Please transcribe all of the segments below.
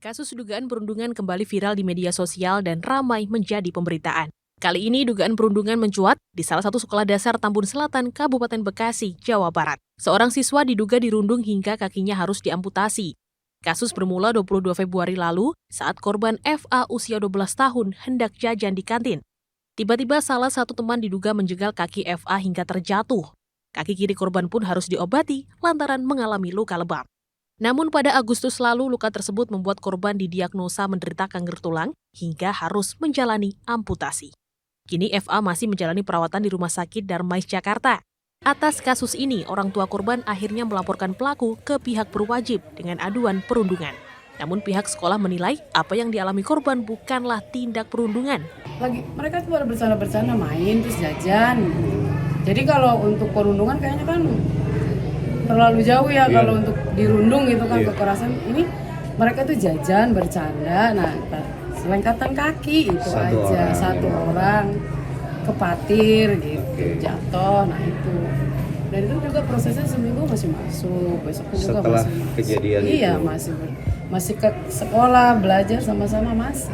Kasus dugaan perundungan kembali viral di media sosial dan ramai menjadi pemberitaan. Kali ini dugaan perundungan mencuat di salah satu sekolah dasar Tambun Selatan, Kabupaten Bekasi, Jawa Barat. Seorang siswa diduga dirundung hingga kakinya harus diamputasi. Kasus bermula 22 Februari lalu saat korban FA usia 12 tahun hendak jajan di kantin. Tiba-tiba salah satu teman diduga menjegal kaki FA hingga terjatuh. Kaki kiri korban pun harus diobati lantaran mengalami luka lebam. Namun pada Agustus lalu luka tersebut membuat korban didiagnosa menderita kanker tulang hingga harus menjalani amputasi. Kini FA masih menjalani perawatan di Rumah Sakit Darmais, Jakarta. Atas kasus ini, orang tua korban akhirnya melaporkan pelaku ke pihak berwajib dengan aduan perundungan. Namun pihak sekolah menilai apa yang dialami korban bukanlah tindak perundungan. Mereka tuh baru bercanda-bercanda main terus jajan. Jadi kalau untuk perundungan kayaknya kan terlalu jauh ya kalau untuk dirundung gitu kan kekerasan. Ini mereka tuh jajan bercanda. Nah, selengkatan kaki itu satu orang kepatir gitu jatuh. Nah itu. Dan itu juga prosesnya seminggu masih masuk. Besoknya juga setelah masih kejadian itu. Iya, masih ke sekolah belajar sama-sama masih.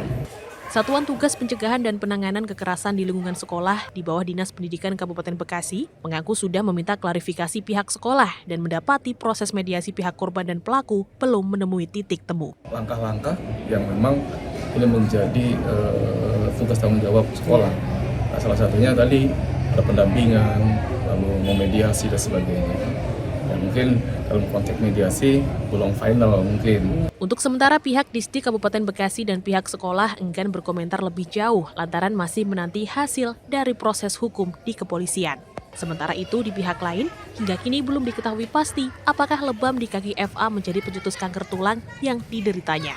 Satuan Tugas Pencegahan dan Penanganan Kekerasan di Lingkungan Sekolah di bawah Dinas Pendidikan Kabupaten Bekasi mengaku sudah meminta klarifikasi pihak sekolah dan mendapati proses mediasi pihak korban dan pelaku belum menemui titik temu. Langkah-langkah yang memang ini menjadi tugas tanggung jawab sekolah. Nah, salah satunya tadi ada pendampingan, lalu memediasi dan sebagainya. Ya, mungkin dalam konteks mediasi belum final mungkin. Untuk sementara pihak Disdik Kabupaten Bekasi dan pihak sekolah enggan berkomentar lebih jauh lantaran masih menanti hasil dari proses hukum di kepolisian. Sementara itu di pihak lain, hingga kini belum diketahui pasti apakah lebam di kaki FA menjadi pencetus kanker tulang yang dideritanya.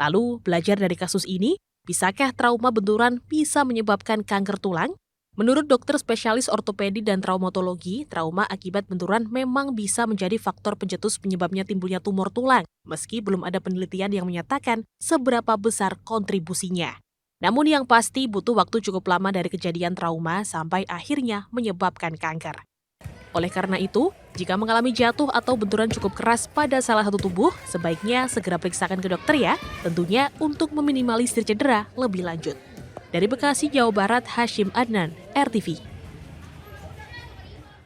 Lalu, belajar dari kasus ini, bisakah trauma benturan bisa menyebabkan kanker tulang? Menurut dokter spesialis ortopedi dan traumatologi, trauma akibat benturan memang bisa menjadi faktor pencetus penyebabnya timbulnya tumor tulang, meski belum ada penelitian yang menyatakan seberapa besar kontribusinya. Namun yang pasti butuh waktu cukup lama dari kejadian trauma sampai akhirnya menyebabkan kanker. Oleh karena itu, jika mengalami jatuh atau benturan cukup keras pada salah satu tubuh, sebaiknya segera periksakan ke dokter ya, tentunya untuk meminimalisir cedera lebih lanjut. Dari Bekasi, Jawa Barat, Hashim Adnan, RTV.